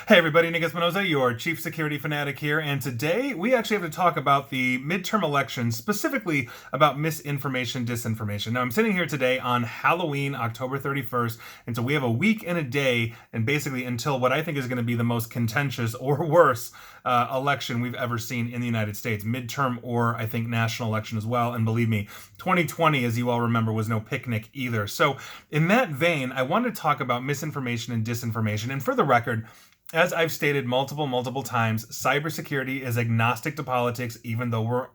Hey everybody, Nick Espinoza, your chief security fanatic here, and today we actually have to talk about the midterm elections, specifically about misinformation, disinformation. Now, I'm sitting here today on Halloween, October 31st, and so we have a week and a day, and basically until what I think is going to be the most contentious or worse election we've ever seen in the United States, midterm or I think national election as well. And believe me, 2020, as you all remember, was no picnic either. So in that vein, I wanted to talk about misinformation and disinformation. And for the record, as I've stated multiple times, cybersecurity is agnostic to politics, even though we're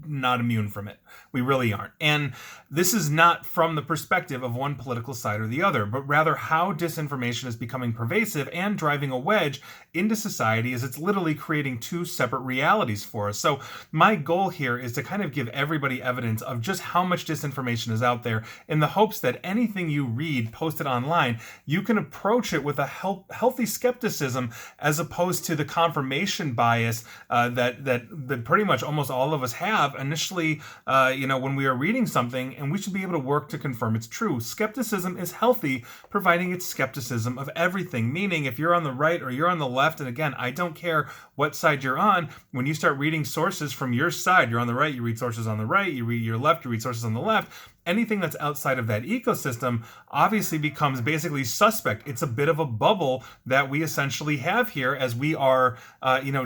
not immune from it. We really aren't. And this is not from the perspective of one political side or the other, but rather how disinformation is becoming pervasive and driving a wedge into society as it's literally creating two separate realities for us. So my goal here is to kind of give everybody evidence of just how much disinformation is out there in the hopes that anything you read posted online, you can approach it with a healthy skepticism as opposed to the confirmation bias that pretty much almost all of us have initially, when we are reading something, and we should be able to work to confirm it's true. Skepticism is healthy, providing it's skepticism of everything, meaning if you're on the right or you're on the left, and again, I don't care what side you're on, when you start reading sources from your side, you're on the right, you read sources on the right, you read your left, you read sources on the left, anything that's outside of that ecosystem obviously becomes basically suspect. It's a bit of a bubble that we essentially have here as we are,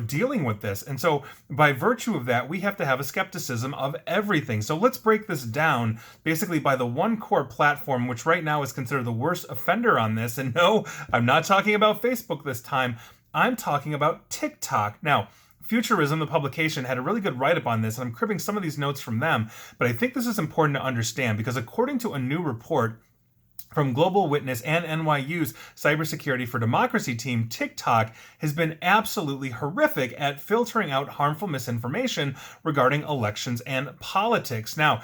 dealing with this. And so by virtue of that, we have to have a skepticism of everything. So let's break this down basically by the one core platform, which right now is considered the worst offender on this. And no, I'm not talking about Facebook this time. I'm talking about TikTok. Now, Futurism, the publication, had a really good write-up on this, and I'm cribbing some of these notes from them, but I think this is important to understand because according to a new report from Global Witness and NYU's Cybersecurity for Democracy team, TikTok has been absolutely horrific at filtering out harmful misinformation regarding elections and politics. Now,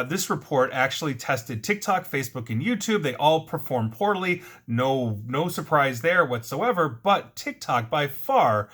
this report actually tested TikTok, Facebook, and YouTube. They all performed poorly. No surprise there whatsoever, but TikTok by far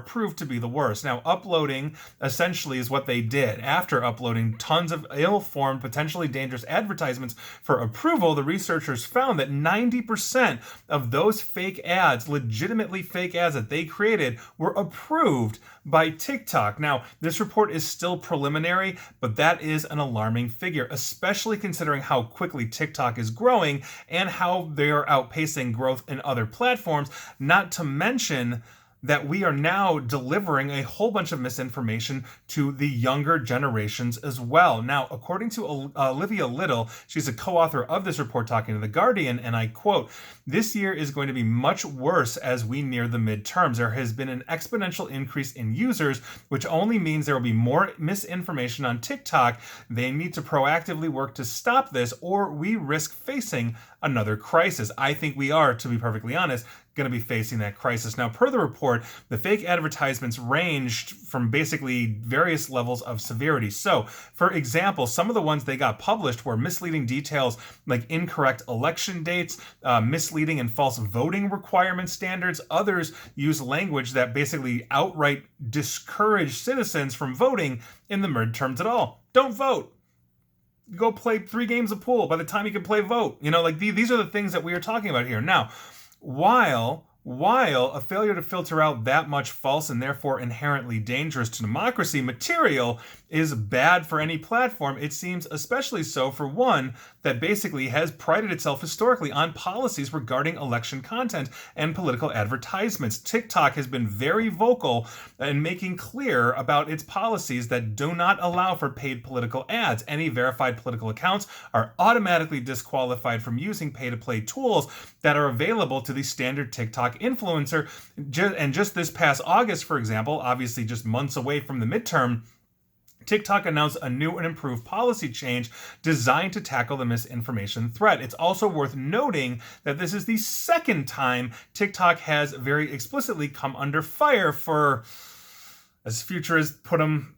proved to be the worst. Now, uploading essentially is what they did. After uploading tons of ill-formed, potentially dangerous advertisements for approval, the researchers found that 90% of those fake ads, legitimately fake ads that they created, were approved by TikTok. Now, this report is still preliminary, but that is an alarming figure, especially considering how quickly TikTok is growing and how they are outpacing growth in other platforms, not to mention that we are now delivering a whole bunch of misinformation to the younger generations as well. Now, according to Olivia Little, she's a co-author of this report talking to The Guardian, and I quote, "This year is going to be much worse as we near the midterms. There has been an exponential increase in users, which only means there will be more misinformation on TikTok. They need to proactively work to stop this, or we risk facing another crisis." I think we are, to be perfectly honest, going to be facing that crisis. Now, per the report, the fake advertisements ranged from basically various levels of severity. So, for example, some of the ones they got published were misleading details like incorrect election dates, misleading and false voting requirement standards. Others use language that basically outright discourage citizens from voting in the midterms at all. Don't vote. Go play 3 games of pool by the time you can play vote. These are the things that we are talking about here. Now, while a failure to filter out that much false and therefore inherently dangerous to democracy material is bad for any platform, it seems especially so for one that basically has prided itself historically on policies regarding election content and political advertisements. TikTok has been very vocal in making clear about its policies that do not allow for paid political ads. Any verified political accounts are automatically disqualified from using pay-to-play tools that are available to the standard TikTok influencer. And just this past August, for example, obviously just months away from the midterm, TikTok announced a new and improved policy change designed to tackle the misinformation threat. It's also worth noting that this is the second time TikTok has very explicitly come under fire for, as futurists put them,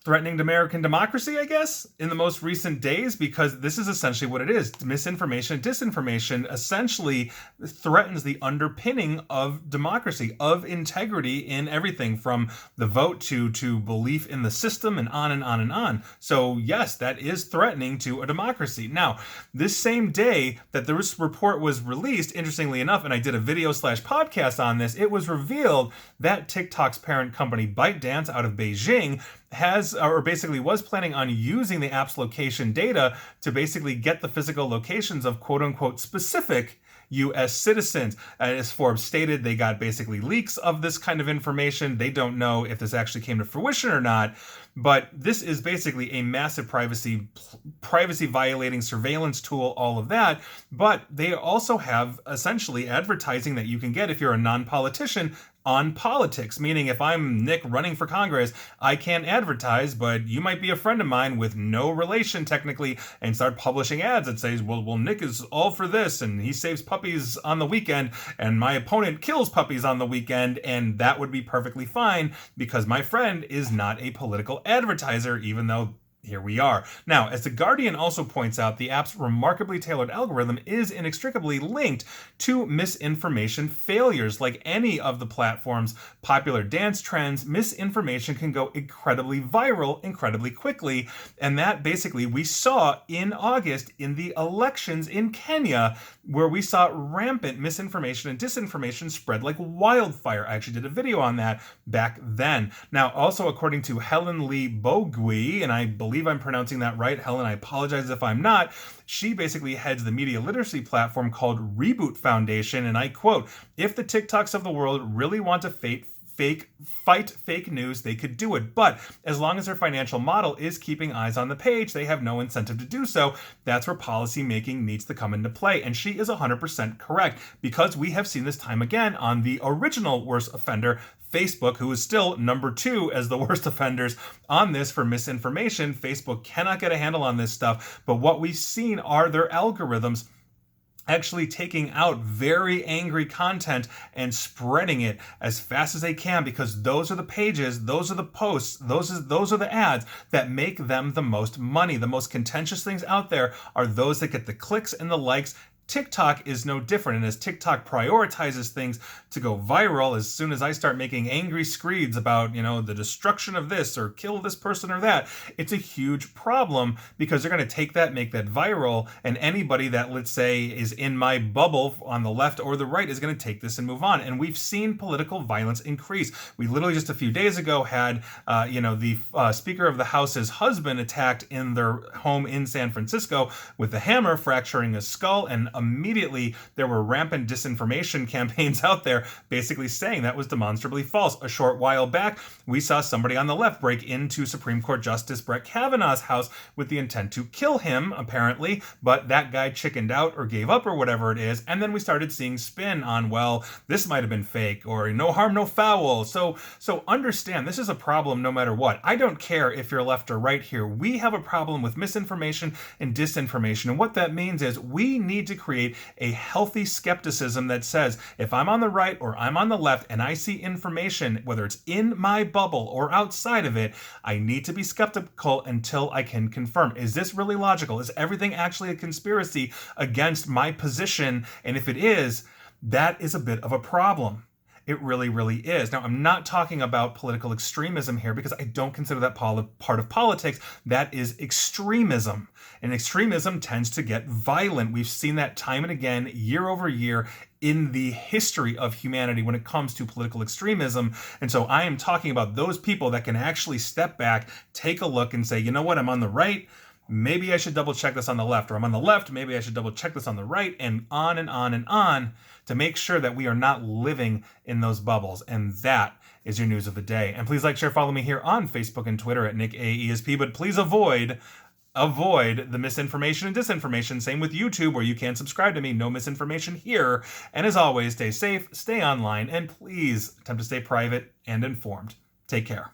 threatening to American democracy, I guess, in the most recent days, because this is essentially what it is. Misinformation, disinformation essentially threatens the underpinning of democracy, of integrity in everything from the vote to belief in the system and on and on and on. So yes, that is threatening to a democracy. Now, this same day that this report was released, interestingly enough, and I did a video/podcast on this, it was revealed that TikTok's parent company ByteDance out of Beijing basically was planning on using the app's location data to basically get the physical locations of quote unquote specific U.S. citizens. As Forbes stated, they got basically leaks of this kind of information. They don't know if this actually came to fruition or not, but this is basically a massive privacy violating surveillance tool, all of that. But they also have essentially advertising that you can get if you're a non-politician on politics, meaning if I'm Nick running for Congress, I can't advertise, but you might be a friend of mine with no relation technically and start publishing ads that says, well, Nick is all for this and he saves puppies on the weekend and my opponent kills puppies on the weekend, and that would be perfectly fine because my friend is not a political advertiser, even though here we are. Now, as The Guardian also points out, the app's remarkably tailored algorithm is inextricably linked to misinformation failures. Like any of the platform's popular dance trends, misinformation can go incredibly viral incredibly quickly. And that basically we saw in August in the elections in Kenya, where we saw rampant misinformation and disinformation spread like wildfire. I actually did a video on that back then. Now, also according to Helen Lee Bogui, and I believe I'm pronouncing that right, Helen, I apologize if I'm not, she basically heads the media literacy platform called Reboot Foundation, and I quote, "If the TikToks of the world really want to fight fake news, they could do it. But as long as their financial model is keeping eyes on the page, they have no incentive to do so. That's where policy making needs to come into play." And she is 100% correct, because we have seen this time again on the original worst offender, Facebook, who is still number 2 as the worst offenders on this for misinformation. Facebook cannot get a handle on this stuff, but what we've seen are their algorithms actually taking out very angry content and spreading it as fast as they can, because those are the pages, those are the posts, those are the ads that make them the most money. The most contentious things out there are those that get the clicks and the likes. TikTok is no different, and as TikTok prioritizes things to go viral, as soon as I start making angry screeds about, the destruction of this or kill this person or that, it's a huge problem, because they're going to take that, make that viral, and anybody that, let's say, is in my bubble on the left or the right is going to take this and move on. And we've seen political violence increase. We literally just a few days ago had, the Speaker of the House's husband attacked in their home in San Francisco with a hammer, fracturing his skull, and immediately there were rampant disinformation campaigns out there basically saying that was demonstrably false. A short while back, we saw somebody on the left break into Supreme Court Justice Brett Kavanaugh's house with the intent to kill him, apparently, but that guy chickened out or gave up or whatever it is, and then we started seeing spin on, well, this might have been fake, or no harm, no foul. So understand, this is a problem no matter what. I don't care if you're left or right here. We have a problem with misinformation and disinformation, and what that means is we need to create a healthy skepticism that says, if I'm on the right or I'm on the left and I see information, whether it's in my bubble or outside of it, I need to be skeptical until I can confirm. Is this really logical? Is everything actually a conspiracy against my position? And if it is, that is a bit of a problem. It really, really is. Now, I'm not talking about political extremism here, because I don't consider that part of politics. That is extremism. And extremism tends to get violent. We've seen that time and again, year over year, in the history of humanity when it comes to political extremism. And so I am talking about those people that can actually step back, take a look, and say, you know what, I'm on the right. Maybe I should double check this on the left, or I'm on the left, maybe I should double check this on the right, and on and on and on, to make sure that we are not living in those bubbles. And that is your news of the day. And please like, share, follow me here on Facebook and Twitter at NickAESP, but please avoid the misinformation and disinformation. Same with YouTube, where you can subscribe to me. No misinformation here. And as always, stay safe, stay online, and please attempt to stay private and informed. Take care.